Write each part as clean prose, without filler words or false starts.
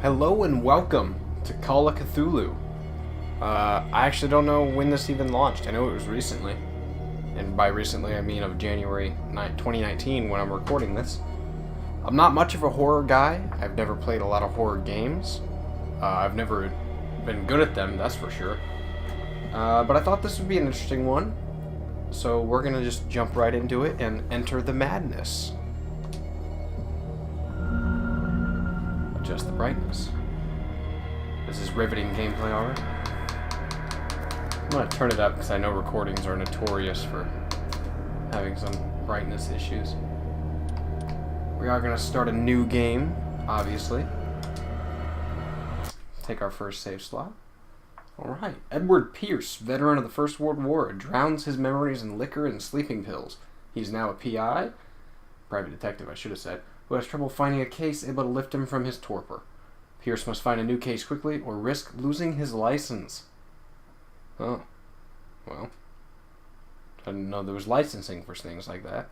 Hello and welcome to Call of Cthulhu. I actually don't know when this even launched. I know it was recently. And by recently, I mean of January 2019 when I'm recording this. I'm not much of a horror guy. I've never played a lot of horror games. I've never been good at them, that's for sure. But I thought this would be an interesting one. So we're going to just jump right into it and enter the madness. Adjust the brightness. This is riveting gameplay already. I'm going to turn it up because I know recordings are notorious for having some brightness issues. We are going to start a new game, obviously. Take our first save slot. Alright. Edward Pierce, veteran of the First World War, drowns his memories in liquor and sleeping pills. He's now a PI, private detective I should have said, who has trouble finding a case able to lift him from his torpor. Pierce must find a new case quickly or risk losing his license. Oh. Well. I didn't know there was licensing for things like that.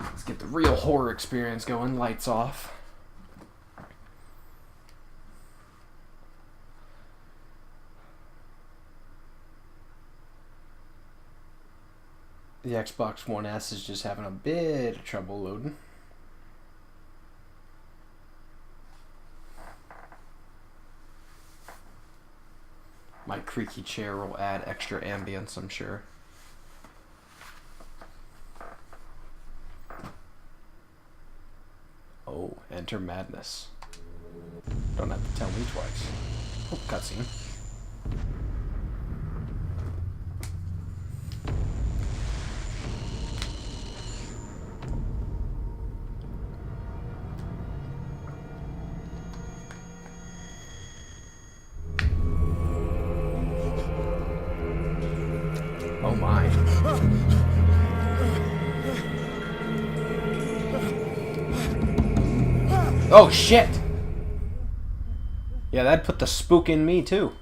Let's get the real horror experience going. Lights off. The Xbox One S is just having a bit of trouble loading. My creaky chair will add extra ambience, I'm sure. Oh, enter madness. Don't have to tell me twice. Oh, cutscene. Oh my. Oh shit! Yeah, that put the spook in me too.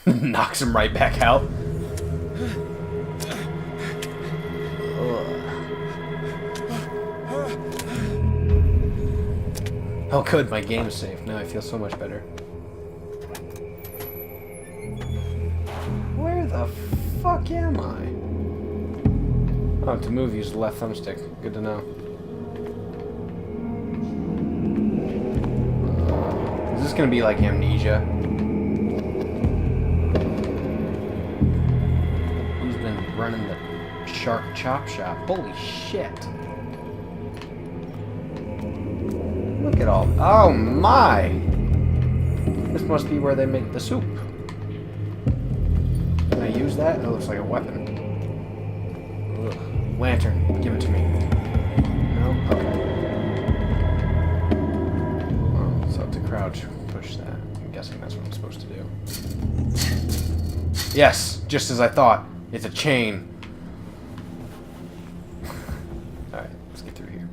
Knocks him right back out. Oh good, my game's safe. Now I feel so much better. Where the fuck am I? Oh, to move, use the left thumbstick. Good to know. Is this gonna be like Amnesia? Who's been running the sharp chop shop? Holy shit. Look at all. Oh my! This must be where they make the soup. Can I use that? It looks like a weapon. Ugh. Lantern, give it to me. No? Okay. Oh, so to crouch, push that. I'm guessing that's what I'm supposed to do. Yes, just as I thought. It's a chain. Alright, let's get through here.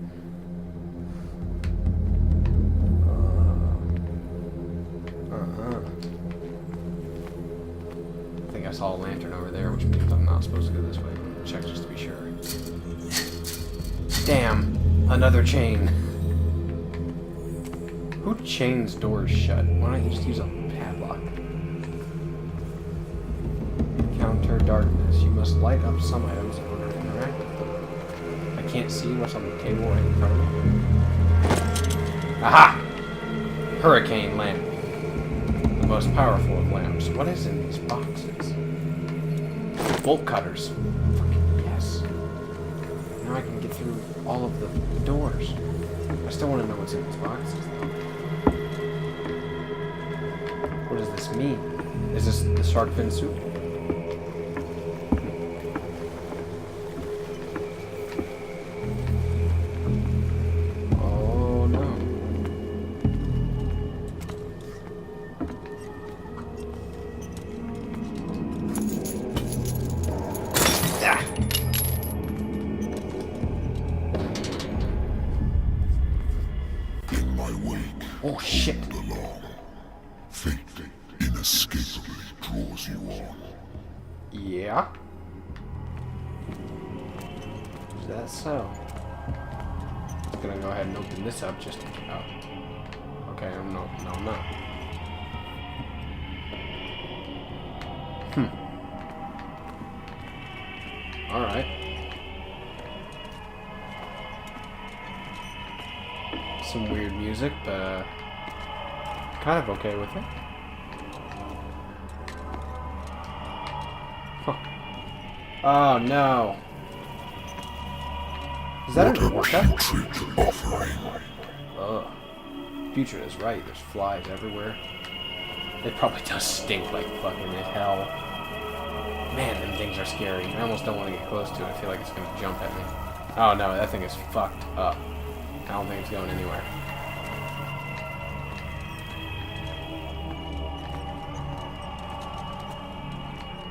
I saw a lantern over there, which means I'm not supposed to go this way. Check just to be sure. Damn, another chain. Who chains doors shut? Why don't you just use a padlock? Counter darkness. You must light up some items in order to interact with them. I can't see what's on the table right in front of me. Aha! Hurricane lamp. The most powerful of lamps. What is in these boxes? Bolt cutters. Yes. Now I can get through all of the doors. I still want to know what's in these boxes, though. What does this mean? Is this the shark fin soup? Oh no. Oh shit. Fate inescapably draws you on. Yeah. Is that so? I'm gonna go ahead and open this up just... Oh. Okay, I'm not. Alright. Some weird music, but kind of okay with it. Huh. Oh no. Is that an orca? Ugh. Future is right, there's flies everywhere. It probably does stink like fucking hell. Man, them things are scary. I almost don't want to get close to it. I feel like it's going to jump at me. Oh no, that thing is fucked up. I don't think it's going anywhere.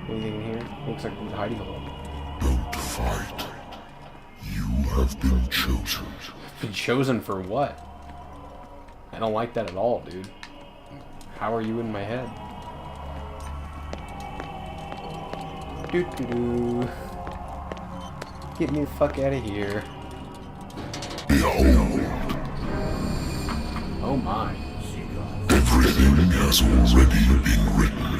Anything in here? Looks like there's a hiding hole. Don't fight. You have been chosen. Been chosen for what? I don't like that at all, dude. How are you in my head? Doo-doo-doo. Get me the fuck out of here. Behold. Oh my. Everything has already been written.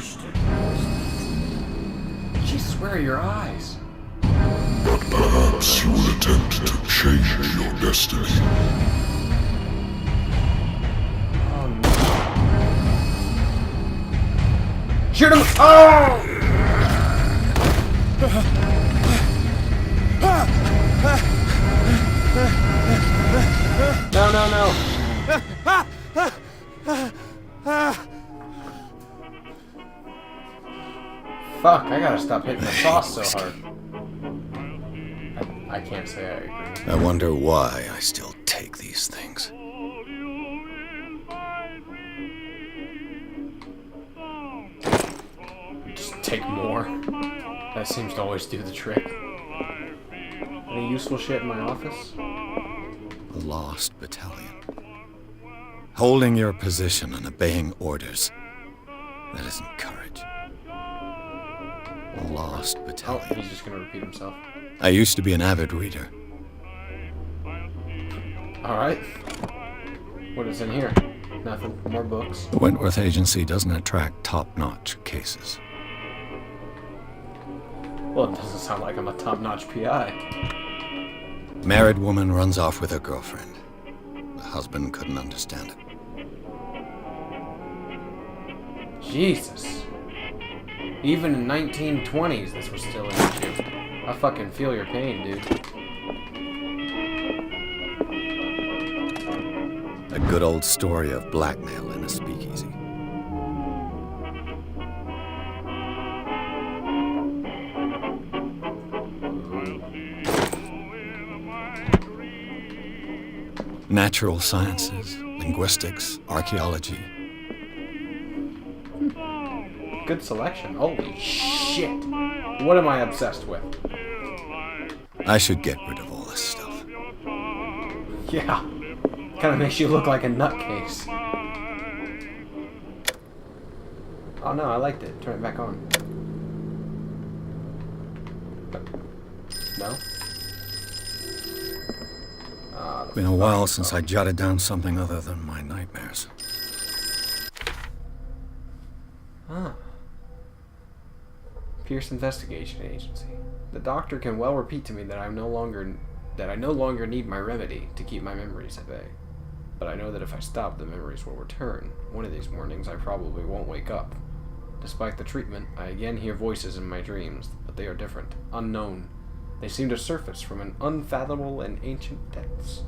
Jesus, where are your eyes? But perhaps you will attempt to change your destiny. Oh no. Shoot him! Oh! No, no, no. Fuck, I gotta stop hitting the sauce so hard. I can't say I agree. I wonder why I still take these things. Just take more. That seems to always do the trick. Any useful shit in my office? A lost battalion. Holding your position and obeying orders. That isn't courage. A lost Oh, battalion. he's just gonna repeat himself. I used to be an avid reader. Alright. What is in here? Nothing. More books. The Wentworth Agency doesn't attract top-notch cases. Well, it doesn't sound like I'm a top-notch PI. Married woman runs off with her girlfriend. The husband couldn't understand it. Jesus. Even in 1920s, this was still an issue. I fucking feel your pain, dude. A good old story of blackmail in a speakeasy. Natural sciences, linguistics, archaeology. Good selection. Holy shit. What am I obsessed with? I should get rid of all this stuff. Yeah. Kind of makes you look like a nutcase. Oh no, I liked it. Turn it back on. No? Been a while since I jotted down something other than my nightmares. Huh. Pierce Investigation Agency. The doctor can well repeat to me that I no longer need my remedy to keep my memories at bay. But I know that if I stop, the memories will return. One of these mornings, I probably won't wake up. Despite the treatment, I again hear voices in my dreams, but they are different, unknown. They seem to surface from an unfathomable and ancient depths.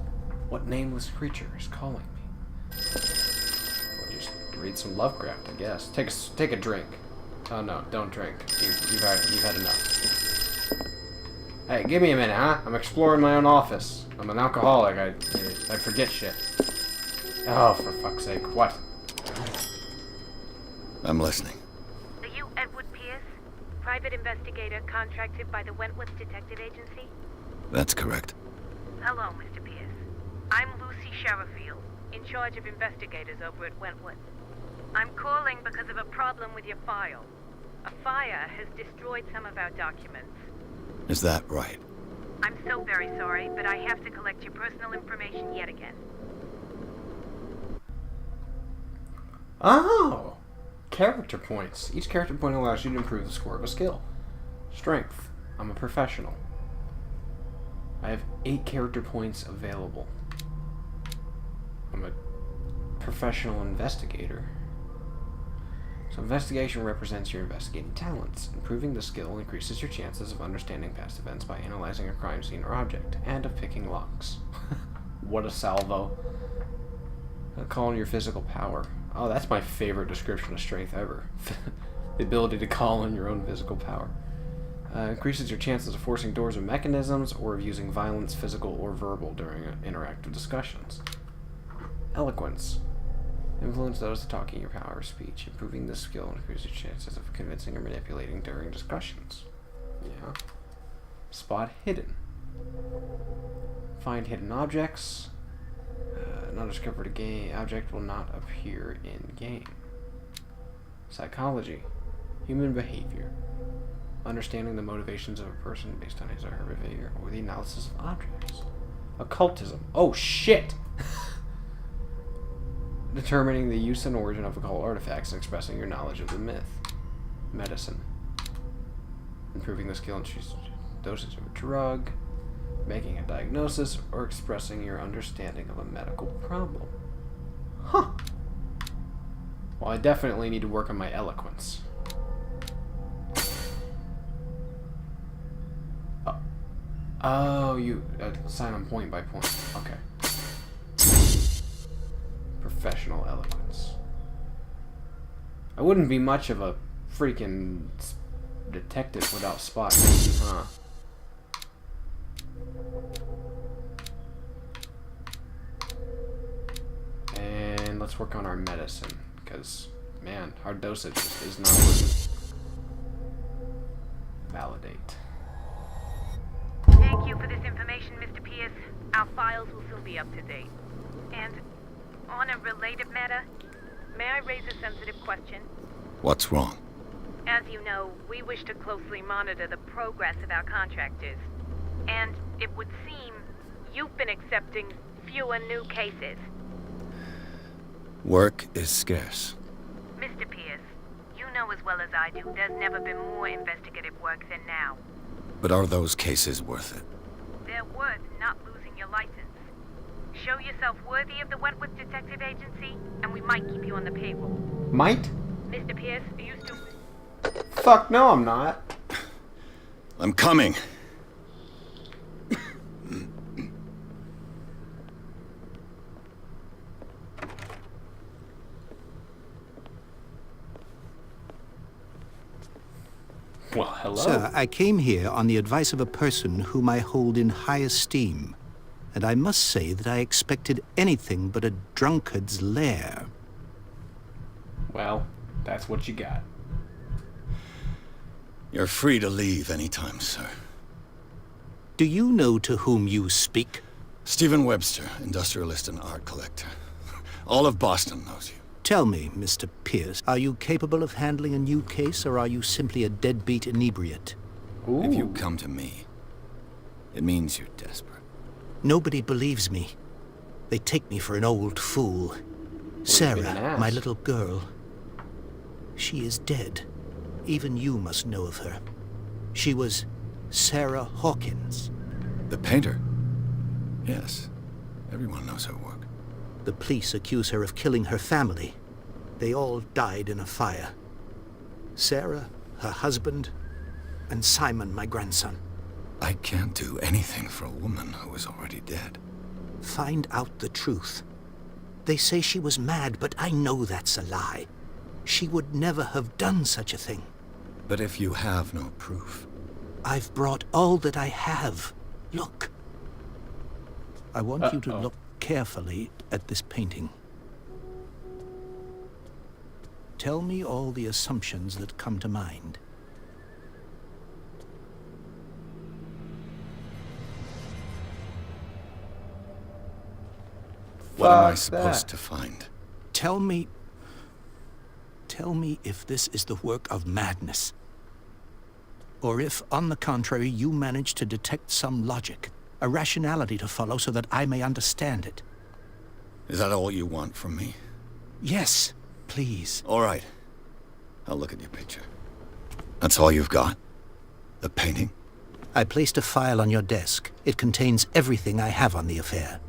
What nameless creature is calling me? Well, just read some Lovecraft, I guess. Take a drink. Oh no, don't drink. You've had enough. Hey, give me a minute, huh? I'm exploring my own office. I'm an alcoholic. I forget shit. Oh, for fuck's sake! What? I'm listening. Are you Edward Pierce, private investigator contracted by the Wentworth Detective Agency? That's correct. Hello, Mr. Pierce. I'm Lucy Sherrifield, in charge of investigators over at Wentworth. I'm calling because of a problem with your file. A fire has destroyed some of our documents. Is that right? I'm so very sorry, but I have to collect your personal information yet again. Oh! Character points. Each character point allows you to improve the score of a skill. Strength. I'm a professional. I have 8 character points available. I'm a professional investigator. So investigation represents your investigating talents. Improving the skill increases your chances of understanding past events by analyzing a crime scene or object, and of picking locks. What a salvo. Call on your physical power. Oh, that's my favorite description of strength ever. The ability to call on your own physical power. Increases your chances of forcing doors or mechanisms, or of using violence, physical or verbal, during interactive discussions. Eloquence. Influence those talking your power of speech. Improving this skill increases your chances of convincing or manipulating during discussions. Yeah. Spot hidden. Find hidden objects. Not discovered object will not appear in game. Psychology. Human behavior. Understanding the motivations of a person based on his or her behavior, or the analysis of objects. Occultism. Oh shit! Determining the use and origin of occult artifacts and expressing your knowledge of the myth. Medicine. Improving the skill and dosage of a drug. Making a diagnosis, or expressing your understanding of a medical problem. Huh. Well, I definitely need to work on my eloquence. Oh, you assign them point by point. Okay. Professional eloquence. I wouldn't be much of a freaking detective without spot, huh? And let's work on our medicine, because, man, our dosage is not working. Validate. Thank you for this information, Mr. Pierce. Our files will soon be up to date. And on a related matter, may I raise a sensitive question? What's wrong? As you know, we wish to closely monitor the progress of our contractors. And it would seem you've been accepting fewer new cases. Work is scarce. Mr. Pierce, you know as well as I do, there's never been more investigative work than now. But are those cases worth it? They're worth not losing your license. Show yourself worthy of the Wentworth Detective Agency, and we might keep you on the payroll. Might? Mr. Pierce, are you still... Fuck no, I'm not. I'm coming. Well, hello. Sir, I came here on the advice of a person whom I hold in high esteem, and I must say that I expected anything but a drunkard's lair. Well, that's what you got. You're free to leave anytime, sir. Do you know to whom you speak? Stephen Webster, industrialist and art collector. All of Boston knows you. Tell me, Mr. Pierce, are you capable of handling a new case, or are you simply a deadbeat inebriate? Ooh. If you come to me, it means you're desperate. Nobody believes me. They take me for an old fool. Sarah, my little girl. She is dead. Even you must know of her. She was Sarah Hawkins. The painter? Yes. Everyone knows her work. The police accuse her of killing her family. They all died in a fire. Sarah, her husband, and Simon, my grandson. I can't do anything for a woman who is already dead. Find out the truth. They say she was mad, but I know that's a lie. She would never have done such a thing. But if you have no proof... I've brought all that I have. Look. I want you to look carefully at this painting. Tell me all the assumptions that come to mind. What am I supposed to find? Tell me if this is the work of madness, or if, on the contrary, you manage to detect some logic, a rationality to follow so that I may understand it. Is that all you want from me? Yes, please. All right. I'll look at your picture. That's all you've got? The painting? I placed a file on your desk. It contains everything I have on the affair.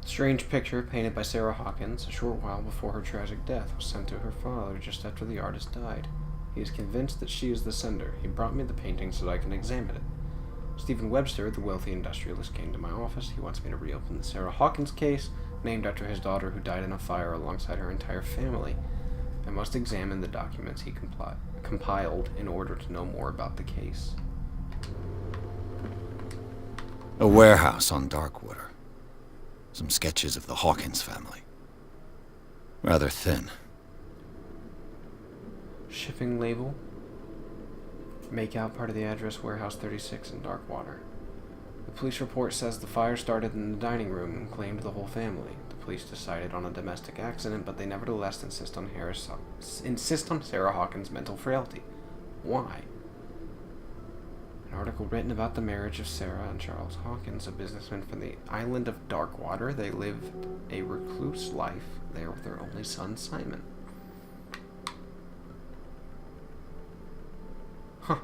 Strange picture painted by Sarah Hawkins a short while before her tragic death was sent to her father just after the artist died. He is convinced that she is the sender. He brought me the painting so that I can examine it. Stephen Webster, the wealthy industrialist, came to my office. He wants me to reopen the Sarah Hawkins case, named after his daughter who died in a fire alongside her entire family. I must examine the documents he compiled in order to know more about the case. A warehouse on Darkwater. Some sketches of the Hawkins family. Rather thin. Shipping label. Make out part of the address Warehouse 36 in Darkwater. The police report says the fire started in the dining room and claimed the whole family. The police decided on a domestic accident, but they nevertheless insist on Sarah Hawkins' mental frailty. Why? An article written about the marriage of Sarah and Charles Hawkins, a businessman from the island of Darkwater. They lived a recluse life there with their only son, Simon. Huh.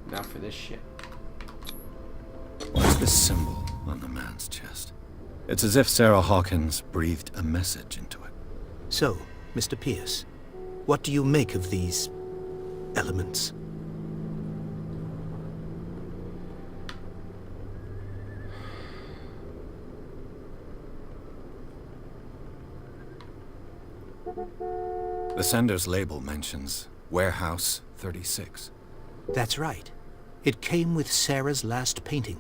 Now for this shit. What's this symbol on the man's chest? It's as if Sarah Hawkins breathed a message into it. So, Mr. Pierce, what do you make of these elements? The sender's label mentions Warehouse 36. That's right. It came with Sarah's last painting.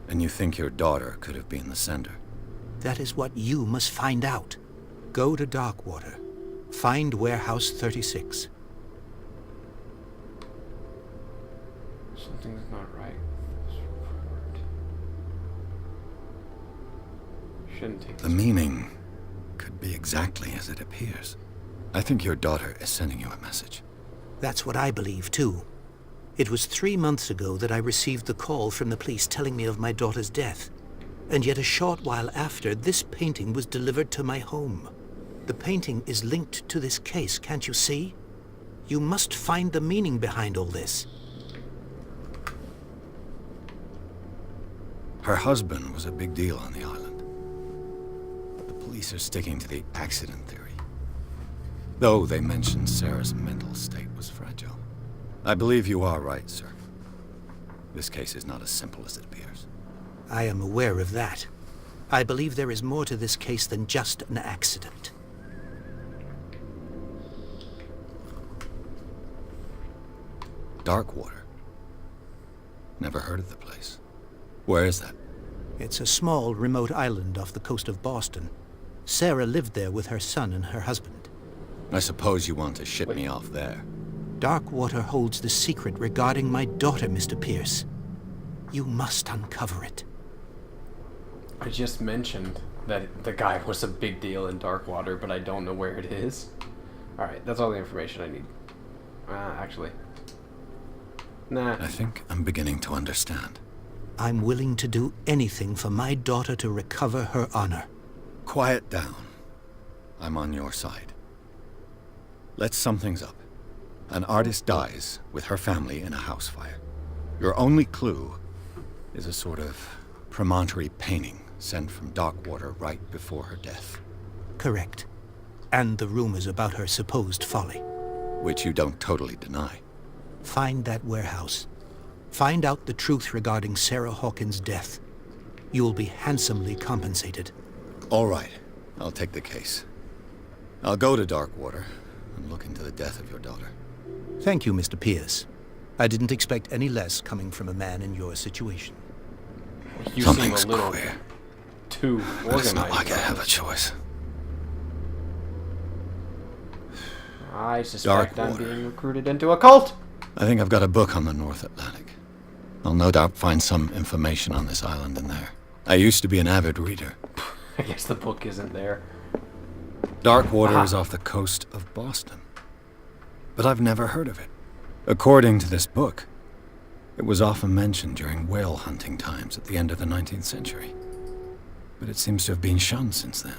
And you think your daughter could have been the sender? That is what you must find out. Go to Darkwater. Find Warehouse 36. Something's not right with this report. Shouldn't take The this. meaning could be exactly as it appears. I think your daughter is sending you a message. That's what I believe, too. It was 3 months ago that I received the call from the police telling me of my daughter's death. And yet a short while after, this painting was delivered to my home. The painting is linked to this case, can't you see? You must find the meaning behind all this. Her husband was a big deal on the island. But the police are sticking to the accident theory. Though they mentioned Sarah's mental state was fragile. I believe you are right, sir. This case is not as simple as it appears. I am aware of that. I believe there is more to this case than just an accident. Darkwater. Never heard of the place. Where is that? It's a small, remote island off the coast of Boston. Sarah lived there with her son and her husband. I suppose you want to ship me off there. Darkwater holds the secret regarding my daughter, Mr. Pierce. You must uncover it. I just mentioned that the guy was a big deal in Darkwater, but I don't know where it is. Alright, that's all the information I need. Actually. Nah. I think I'm beginning to understand. I'm willing to do anything for my daughter to recover her honor. Quiet down. I'm on your side. Let's sum things up. An artist dies with her family in a house fire. Your only clue is a sort of promontory painting sent from Darkwater right before her death. Correct. And the rumors about her supposed folly. Which you don't totally deny. Find that warehouse. Find out the truth regarding Sarah Hawkins' death. You'll be handsomely compensated. All right. I'll take the case. I'll go to Darkwater and look into the death of your daughter. Thank you, Mr. Pierce. I didn't expect any less coming from a man in your situation. You Something's seem a little queer. too But it's organized. not like I have a choice. I suspect I'm Darkwater. being recruited into a cult. I think I've got a book on the North Atlantic. I'll no doubt find some information on this island in there. I used to be an avid reader. I guess the book isn't there. Darkwater is off the coast of Boston. But I've never heard of it. According to this book, it was often mentioned during whale hunting times at the end of the 19th century. But it seems to have been shunned since then.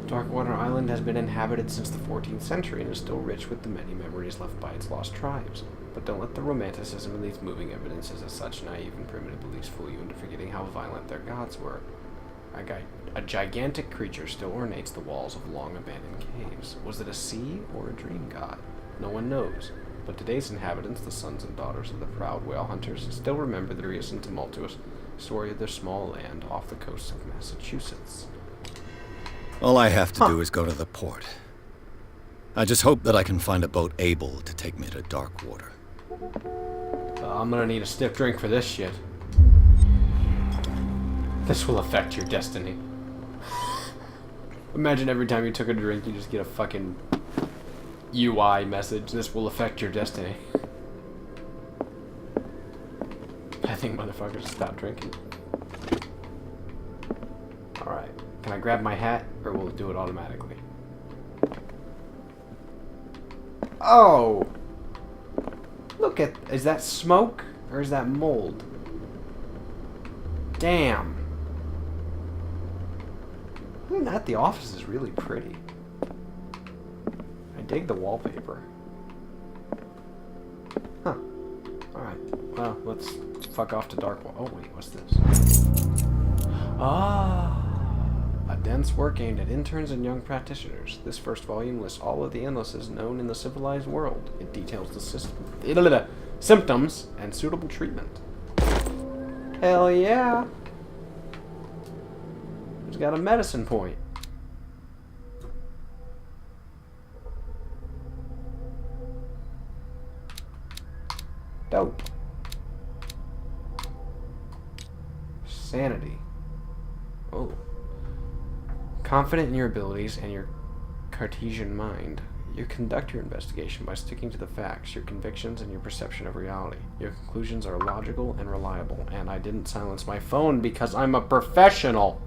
Darkwater Island has been inhabited since the 14th century and is still rich with the many memories left by its lost tribes. But don't let the romanticism in these moving evidences of such naive and primitive beliefs fool you into forgetting how violent their gods were. A gigantic creature still ornates the walls of long-abandoned caves. Was it a sea or a dream god? No one knows. But today's inhabitants, the sons and daughters of the proud whale hunters, still remember the curious and tumultuous story of their small land off the coast of Massachusetts. All I have to do is go to the port. I just hope that I can find a boat able to take me to Darkwater. I'm gonna need a stiff drink for this shit. This will affect your destiny. Imagine every time you took a drink, you just get a fucking UI message. This will affect your destiny. I think motherfuckers should stop drinking. Alright. Can I grab my hat, or will it do it automatically? Oh! Look at... Is that smoke? Or is that mold? Damn. Other than that, the office is really pretty. I dig the wallpaper. Huh. Alright. Well, let's fuck off to Darkwater. Oh, wait, what's this? Ah! A dense work aimed at interns and young practitioners. This first volume lists all of the illnesses known in the civilized world. It details the symptoms and suitable treatment. Hell yeah! It's got a medicine point. Dope. Sanity. Oh. Confident in your abilities and your Cartesian mind, you conduct your investigation by sticking to the facts, your convictions, and your perception of reality. Your conclusions are logical and reliable, and I didn't silence my phone because I'm a professional!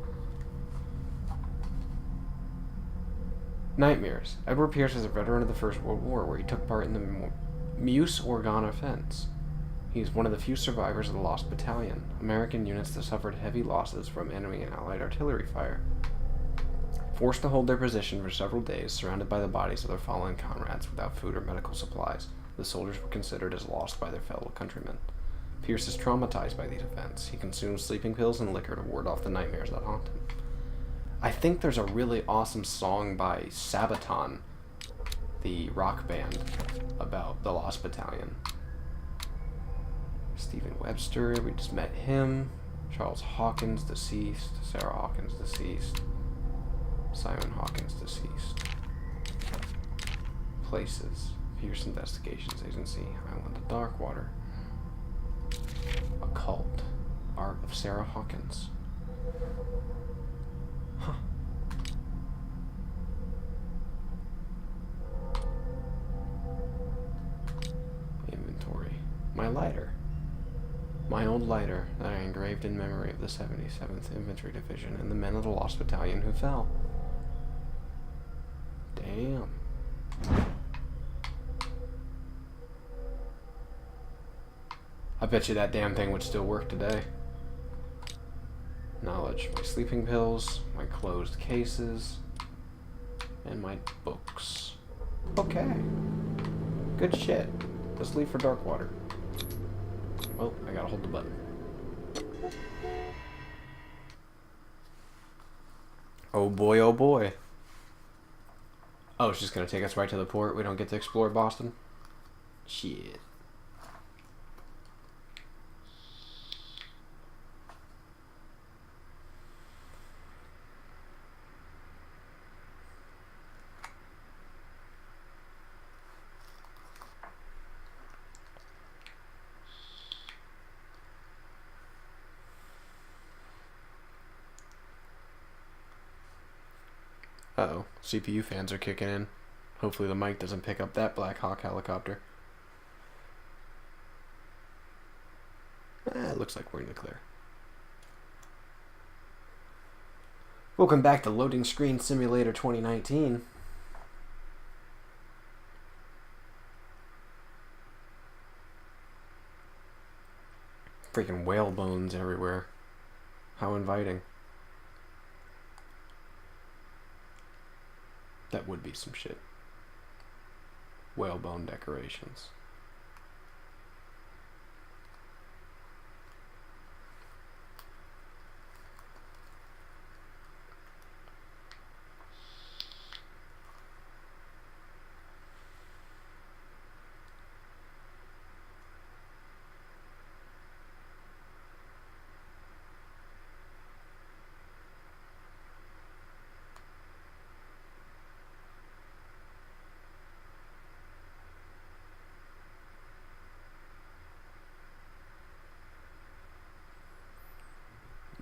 Nightmares. Edward Pierce is a veteran of the First World War, where he took part in the Meuse Organ offense. He is one of the few survivors of the Lost Battalion, American units that suffered heavy losses from enemy and Allied artillery fire. Forced to hold their position for several days, surrounded by the bodies of their fallen comrades without food or medical supplies, the soldiers were considered as lost by their fellow countrymen. Pierce is traumatized by these events. He consumes sleeping pills and liquor to ward off the nightmares that haunt him. I think there's a really awesome song by Sabaton, the rock band, about the Lost Battalion. Stephen Webster, we just met him. Charles Hawkins, deceased. Sarah Hawkins, deceased. Simon Hawkins, deceased. Places. Pierce Investigations Agency. Island of Darkwater. Occult. Art of Sarah Hawkins. Huh. Inventory. My lighter. My old lighter that I engraved in memory of the 77th Infantry Division and the men of the Lost Battalion who fell. Damn. I bet you that damn thing would still work today. Knowledge. My sleeping pills, my closed cases, and my books. Okay. Good shit. Let's leave for Darkwater. Oh, I gotta hold the button. Oh boy, oh boy. Oh, it's just gonna take us right to the port. We don't get to explore Boston? Shit. Uh-oh. CPU fans are kicking in. Hopefully the mic doesn't pick up that Black Hawk helicopter. It looks like we're in the clear. Welcome back to Loading Screen Simulator 2019. Freaking whale bones everywhere. How inviting. That would be some shit. Whalebone decorations.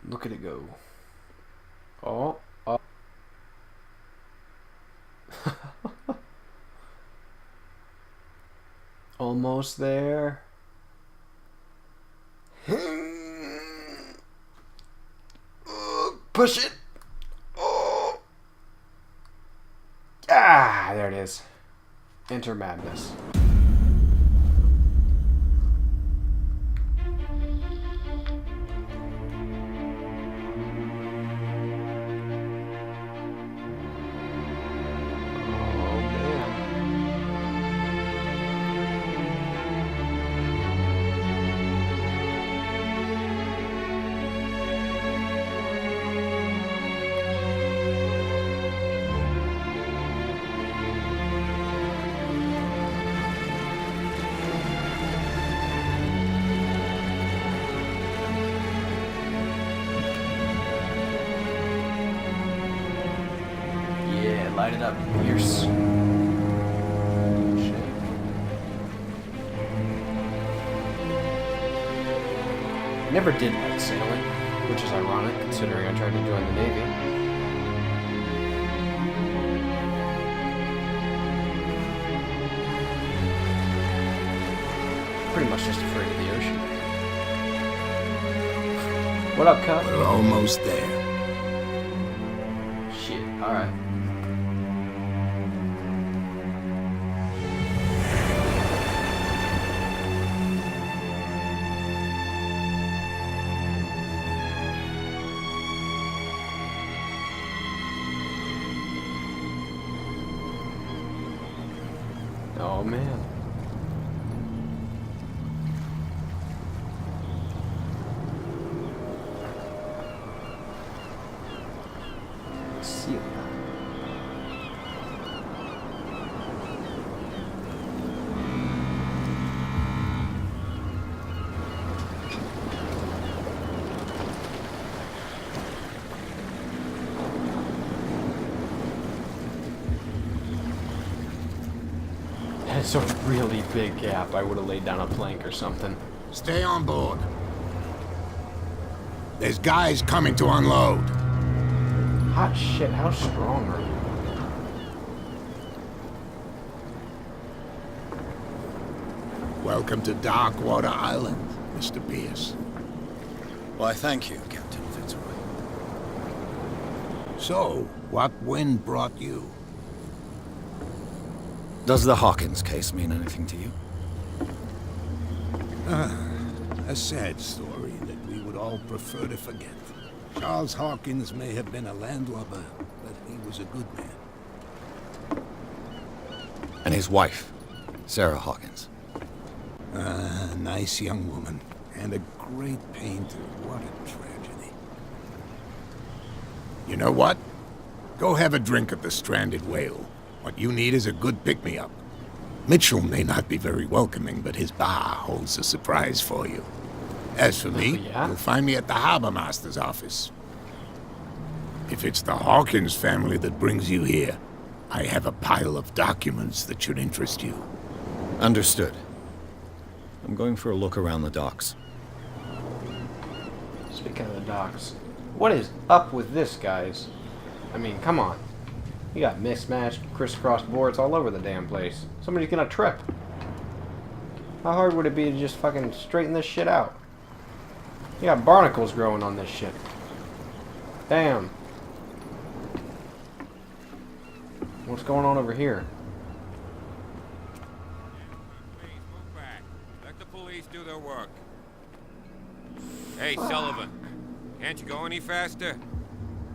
Look at it go. Oh, oh. Almost there. Push it. Oh. Ah, there it is. Enter madness. Light it up, Pierce. Never did like sailing, which is ironic considering I tried to join the Navy. Pretty much just afraid of the ocean. What up, Cup? We're almost there. Shit, alright. Oh man. Seal. It's a really big gap. I would have laid down a plank or something. Stay on board. There's guys coming to unload. Hot shit, how strong are you? Welcome to Darkwater Island, Mr. Pierce. Why, thank you, Captain Fitzroy. So, what wind brought you? Does the Hawkins case mean anything to you? A sad story that we would all prefer to forget. Charles Hawkins may have been a landlubber, but he was a good man. And his wife, Sarah Hawkins. A nice young woman, and a great painter. What a tragedy. You know what? Go have a drink at the Stranded Whale. What you need is a good pick-me-up. Mitchell may not be very welcoming, but his bar holds a surprise for you. As for me, you'll find me at the Harbor Master's office. If it's the Hawkins family that brings you here, I have a pile of documents that should interest you. Understood. I'm going for a look around the docks. Speaking of the docks, what is up with this, guys? I mean, come on. You got mismatched, crisscrossed boards all over the damn place. Somebody's gonna trip. How hard would it be to just fucking straighten this shit out? You got barnacles growing on this shit. Damn. What's going on over here? Move back. Let the police do their work. Hey, Sullivan. Can't you go any faster?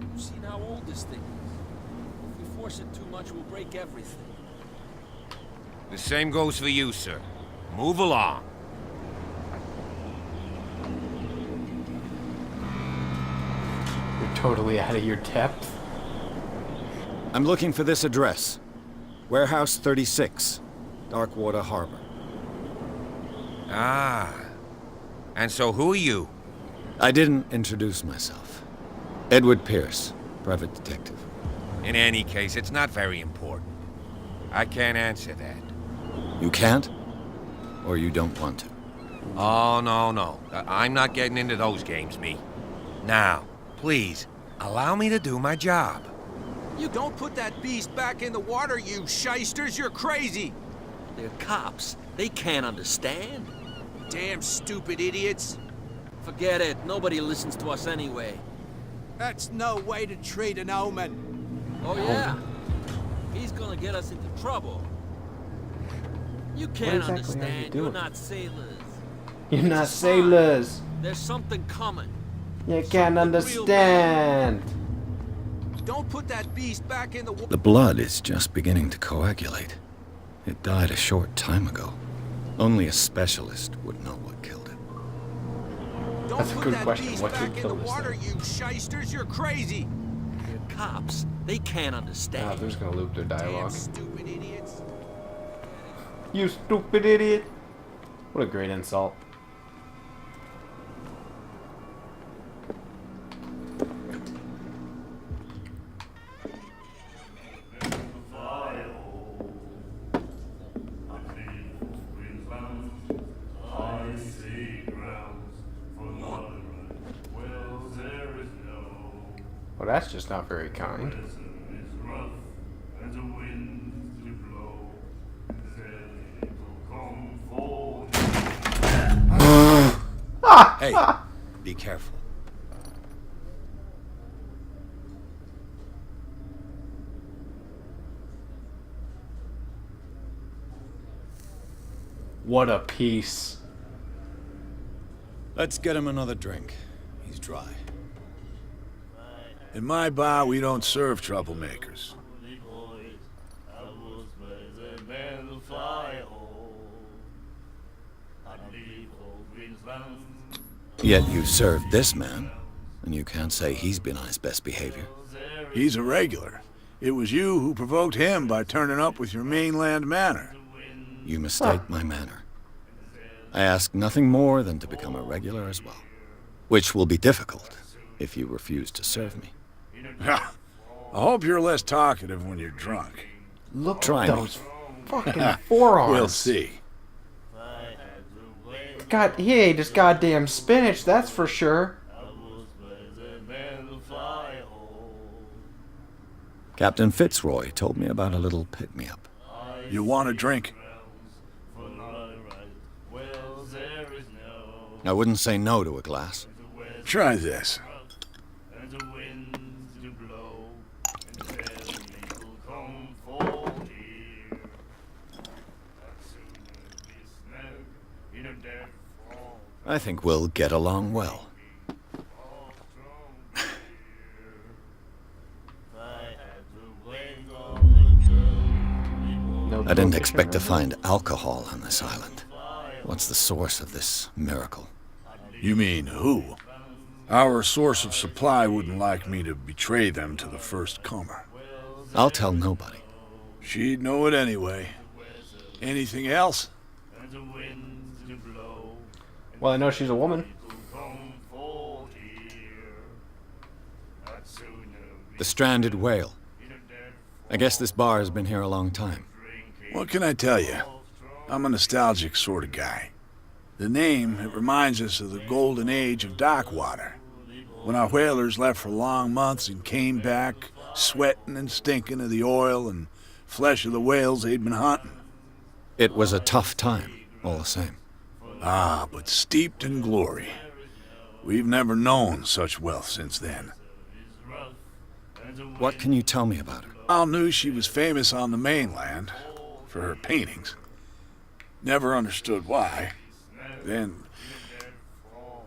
You've seen how old this thing is. If we force it too much, we'll break everything. The same goes for you, sir. Move along. You're totally out of your depth. I'm looking for this address. Warehouse 36, Darkwater Harbor. Ah. And so who are you? I didn't introduce myself. Edward Pierce, private detective. In any case, it's not very important. I can't answer that. You can't? Or you don't want to? Oh, no. I'm not getting into those games, me. Now, please, allow me to do my job. You don't put that beast back in the water, you shysters! You're crazy! They're cops. They can't understand. Damn stupid idiots! Forget it. Nobody listens to us anyway. That's no way to treat an omen. Oh, yeah? He's gonna get us into trouble. You can't exactly are you understand. doing? You're not sailors. You're not sailors. There's something coming. You can't understand. Don't put that beast back in the water. The blood is just beginning to coagulate. It died a short time ago. Only a specialist would know what killed it. Don't That's a put good that question. beast What back could in kill the this water, thing? you shysters! You're crazy! They're cops. They can't understand. Oh, they're just gonna loop their Damn dialogue. stupid idiots! You stupid idiot. What a great insult. Well, that's just not very kind. Hey, be careful. What a piece. Let's get him another drink. He's dry. In my bar, we don't serve troublemakers. Yet you served this man, and you can't say he's been on his best behavior. He's a regular. It was you who provoked him by turning up with your mainland manner. You mistake my manner. I ask nothing more than to become a regular as well. Which will be difficult if you refuse to serve me. I hope you're less talkative when you're drunk. Look Try at me. those fucking forearms. We'll see. God, he ate his goddamn spinach, that's for sure. Captain Fitzroy told me about a little pick-me-up. You want a drink? I wouldn't say no to a glass. Try this. I think we'll get along well. No I didn't prohibition, expect to right? find alcohol on this island. What's the source of this miracle? You mean who? Our source of supply wouldn't like me to betray them to the first comer. I'll tell nobody. She'd know it anyway. Anything else? Well, I know she's a woman. The stranded whale. I guess this bar has been here a long time. What can I tell you? I'm a nostalgic sort of guy. The name, it reminds us of the golden age of Blackwater. When our whalers left for long months and came back, sweating and stinking of the oil and flesh of the whales they'd been hunting. It was a tough time, all the same. Ah, but steeped in glory. We've never known such wealth since then. What can you tell me about her? I knew she was famous on the mainland for her paintings. Never understood why. Then,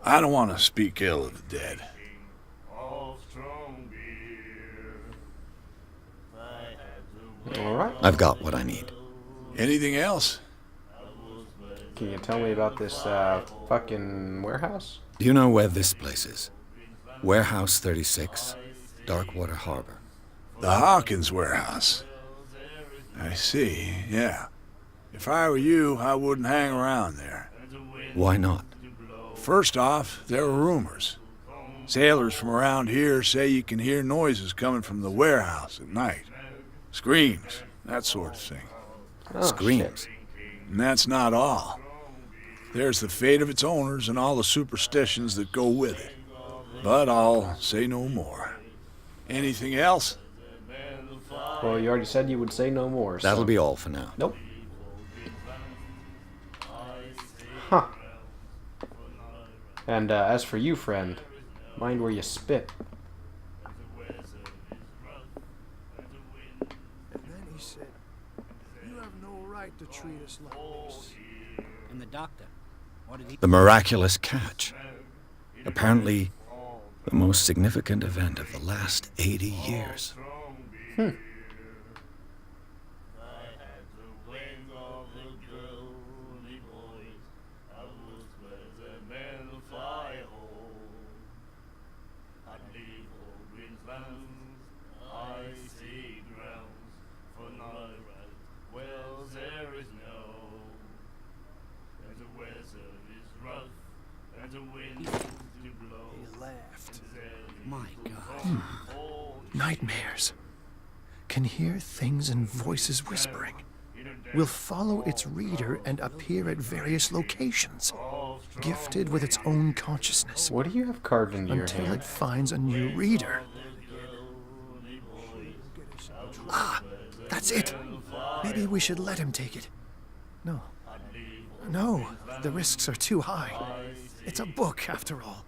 I don't want to speak ill of the dead. All right. I've got what I need. Anything else? Can you tell me about this fucking warehouse? Do you know where this place is? Warehouse 36, Darkwater Harbor. The Hawkins warehouse. I see, yeah. If I were you, I wouldn't hang around there. Why not? First off, there are rumors. Sailors from around here say you can hear noises coming from the warehouse at night. Screams, that sort of thing. Oh, Screams. shit. And that's not all. There's the fate of its owners and all the superstitions that go with it. But I'll say no more. Anything else? Well, you already said you would say no more. So. That'll be all for now. Nope. Huh. And as for you, friend, mind where you spit. And then he said, "You have no right to treat us like this." And the doctor, what did he... The miraculous catch. Apparently, the most significant event of the last 80 years. He laughed. My God. Nightmares. Can hear things and voices whispering. Will follow its reader and appear at various locations, gifted with its own consciousness. What do you have carved into your until hand? it finds a new reader. Ah, that's it. Maybe we should let him take it. No. No, the risks are too high. It's a book, after all.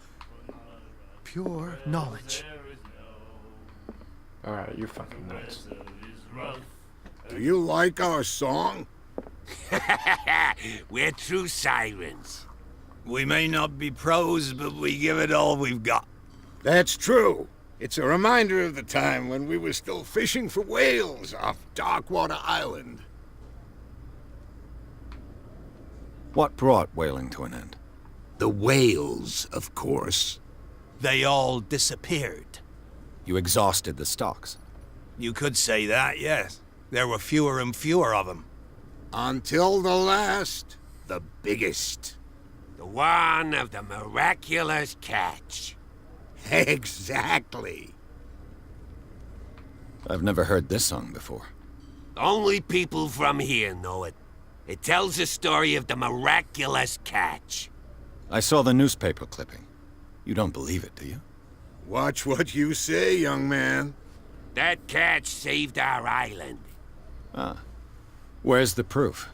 Pure knowledge. Alright, you're fucking nuts. Do you like our song? We're true sirens. We may not be pros, but we give it all we've got. That's true. It's a reminder of the time when we were still fishing for whales off Darkwater Island. What brought whaling to an end? The whales, of course. They all disappeared. You exhausted the stocks. You could say that, yes. There were fewer and fewer of them. Until the last, the biggest. The one of the miraculous catch. Exactly. I've never heard this song before. Only people from here know it. It tells the story of the miraculous catch. I saw the newspaper clipping. You don't believe it, do you? Watch what you say, young man. That catch saved our island. Ah. Where's the proof?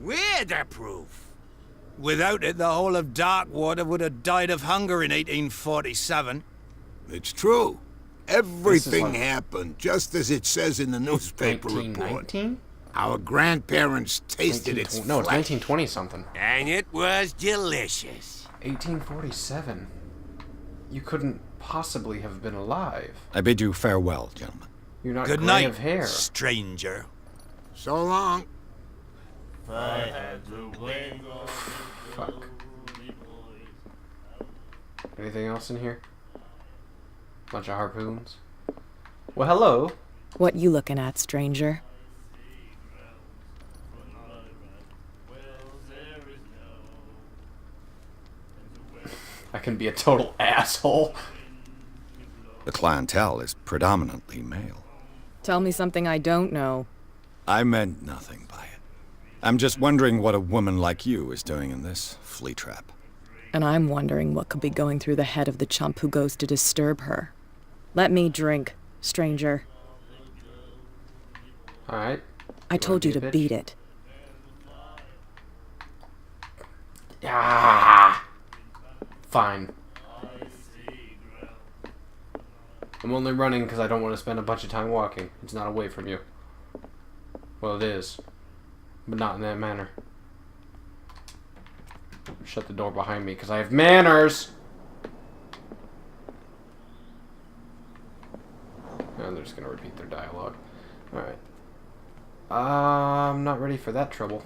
We're the proof. Without it, the whole of Darkwater would have died of hunger in 1847. It's true. Everything happened just as it says in the newspaper report. 1919? Our grandparents tasted its No, it's flesh. 1920 something. And it was delicious. 1847. You couldn't possibly have been alive. I bid you farewell, gentlemen. You're not Good gray night, of hair. stranger. So long. Fuck. Anything else in here? Bunch of harpoons. Well, hello. What you looking at, stranger? I can be a total asshole. The clientele is predominantly male. Tell me something I don't know. I meant nothing by it. I'm just wondering what a woman like you is doing in this flea trap. And I'm wondering what could be going through the head of the chump who goes to disturb her. Let me drink. stranger. Alright. I told you to beat it. Yeah. Fine. I'm only running because I don't want to spend a bunch of time walking. It's not away from you. Well, it is. But not in that manner. Shut the door behind me because I have manners! And they're just going to repeat their dialogue. Alright. I'm not ready for that trouble.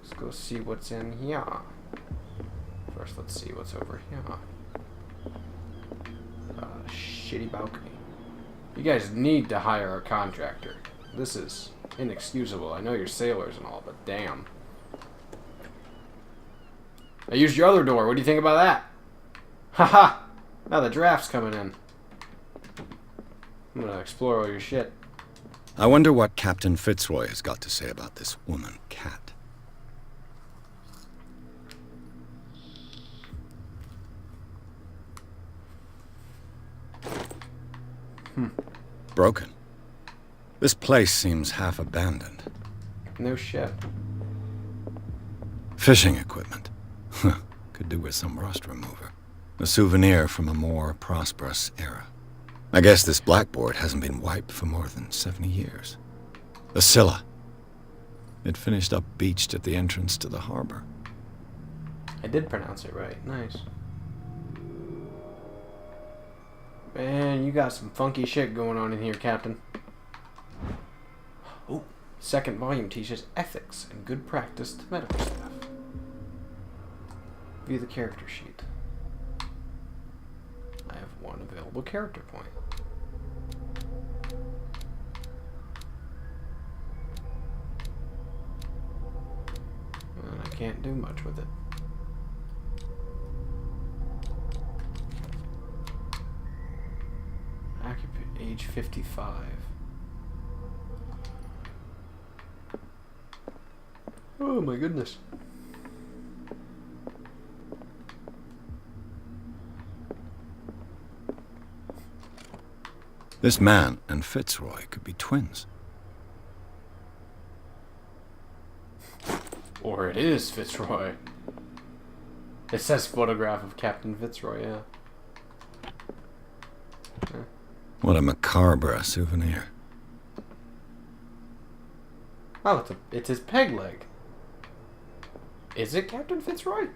Let's go see what's in here. First, let's see what's over here. Shitty balcony. You guys need to hire a contractor. This is inexcusable. I know you're sailors and all, but damn. I used your other door. What do you think about that? Haha! Now the draft's coming in. I'm gonna explore all your shit. I wonder what Captain Fitzroy has got to say about this woman, Cat. Broken. This place seems half abandoned. No shit. Fishing equipment. Could do with some rust remover. A souvenir from a more prosperous era. I guess this blackboard hasn't been wiped for more than 70 years. A Scylla. It finished up beached at the entrance to the harbor. I did pronounce it right. Nice. Man, you got some funky shit going on in here, Captain. Oh, second volume teaches ethics and good practice to medical staff. View the character sheet. I have one available character point. And I can't do much with it. Age 55. Oh my goodness. This man and Fitzroy could be twins. Or it is Fitzroy. It says photograph of Captain Fitzroy, yeah. What a macabre souvenir. Oh, it's his peg leg. Is it Captain Fitzroy?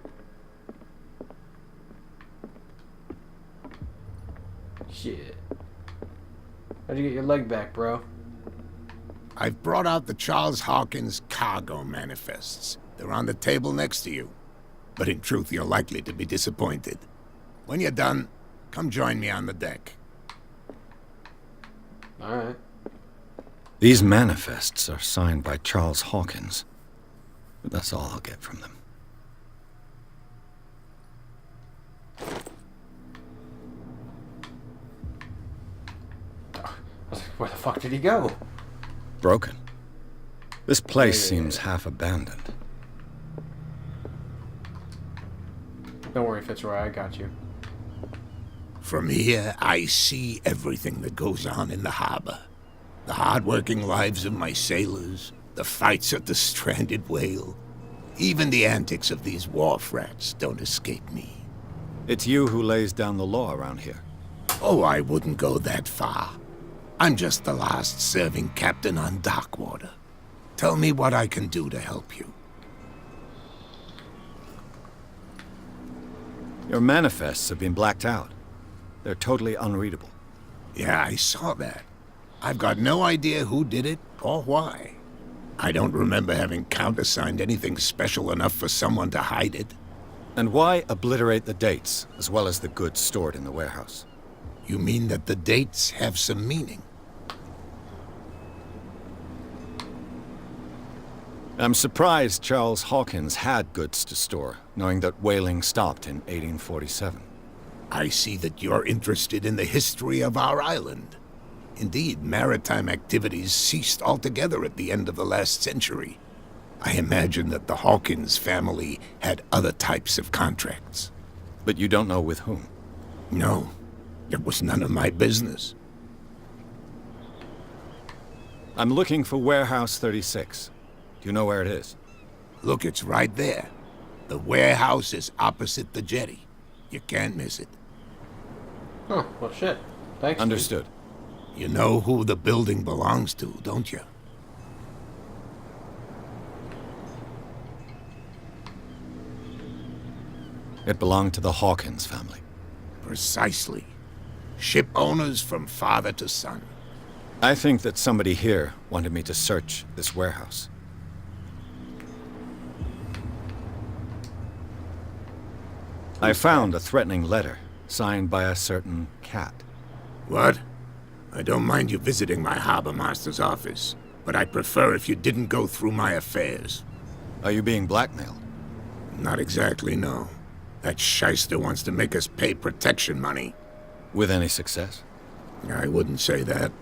Shit. How'd you get your leg back, bro? I've brought out the Charles Hawkins cargo manifests. They're on the table next to you. But in truth, you're likely to be disappointed. When you're done, come join me on the deck. Alright. These manifests are signed by Charles Hawkins. But that's all I'll get from them. Where the fuck did he go? Broken. This place seems half abandoned. Don't worry, Fitzroy, I got you. From here, I see everything that goes on in the harbor. The hard-working lives of my sailors, the fights at the stranded whale. Even the antics of these wharf rats don't escape me. It's you who lays down the law around here. Oh, I wouldn't go that far. I'm just the last serving captain on Darkwater. Tell me what I can do to help you. Your manifests have been blacked out. They're totally unreadable. Yeah, I saw that. I've got no idea who did it or why. I don't remember having countersigned anything special enough for someone to hide it. And why obliterate the dates, as well as the goods stored in the warehouse? You mean that the dates have some meaning? I'm surprised Charles Hawkins had goods to store, knowing that whaling stopped in 1847. I see that you're interested in the history of our island. Indeed, maritime activities ceased altogether at the end of the last century. I imagine that the Hawkins family had other types of contracts. But you don't know with whom? No. It was none of my business. I'm looking for Warehouse 36. Do you know where it is? Look, it's right there. The warehouse is opposite the jetty. You can't miss it. Oh, well shit. Thanks. Understood. You know who the building belongs to, don't you? It belonged to the Hawkins family. Precisely. Ship owners from father to son. I think that somebody here wanted me to search this warehouse. I found a threatening letter signed by a certain cat. What? I don't mind you visiting my harbor master's office, but I prefer if you didn't go through my affairs. Are you being blackmailed? Not exactly, no. That shyster wants to make us pay protection money. With any success? I wouldn't say that,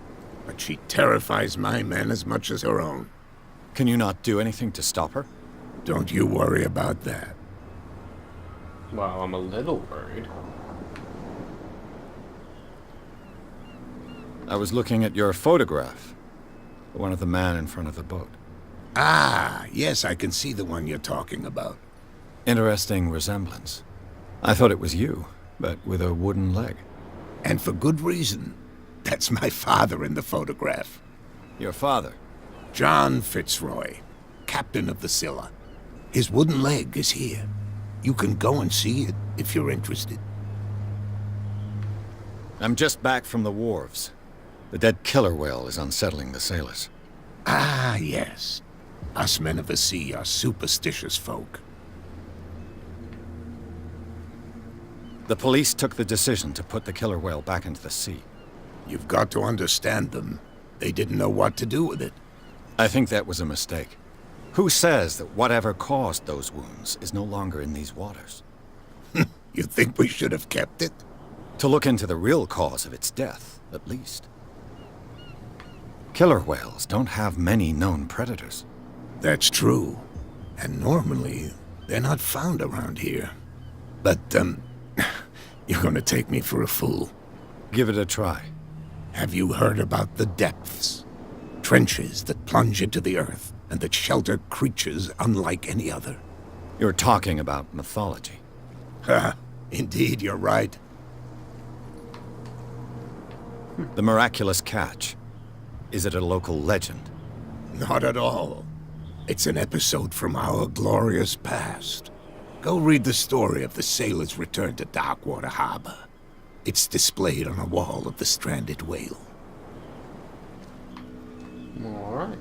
but she terrifies my men as much as her own. Can you not do anything to stop her? Don't you worry about that. Well, I'm a little worried. I was looking at your photograph. The one of the man in front of the boat. Ah, yes, I can see the one you're talking about. Interesting resemblance. I thought it was you, but with a wooden leg. And for good reason. That's my father in the photograph. Your father? John Fitzroy, captain of the Scylla. His wooden leg is here. You can go and see it if you're interested. I'm just back from the wharves. The dead killer whale is unsettling the sailors. Ah, yes. Us men of the sea are superstitious folk. The police took the decision to put the killer whale back into the sea. You've got to understand them. They didn't know what to do with it. I think that was a mistake. Who says that whatever caused those wounds is no longer in these waters? You think we should have kept it? To look into the real cause of its death, at least. Killer whales don't have many known predators. That's true. And normally, they're not found around here. But, you're gonna take me for a fool. Give it a try. Have you heard about the depths? Trenches that plunge into the earth and that shelter creatures unlike any other. You're talking about mythology. Ha! Indeed, you're right. The miraculous catch. Is it a local legend? Not at all. It's an episode from our glorious past. Go read the story of the sailor's return to Darkwater Harbor. It's displayed on a wall of the stranded whale. Alright.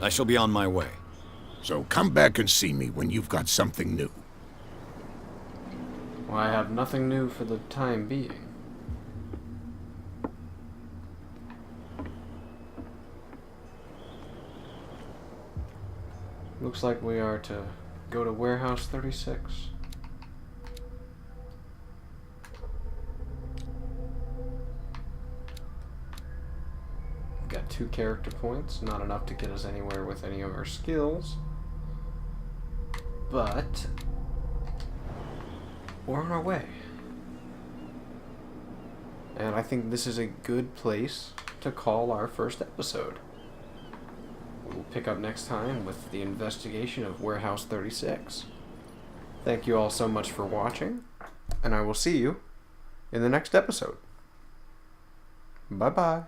I shall be on my way. So come back and see me when you've got something new. Well, I have nothing new for the time being. Looks like we are to go to Warehouse 36. Got 2 character points, not enough to get us anywhere with any of our skills. But we're on our way. And I think this is a good place to call our first episode. We'll pick up next time with the investigation of Warehouse 36. Thank you all so much for watching, and I will see you in the next episode. Bye-bye.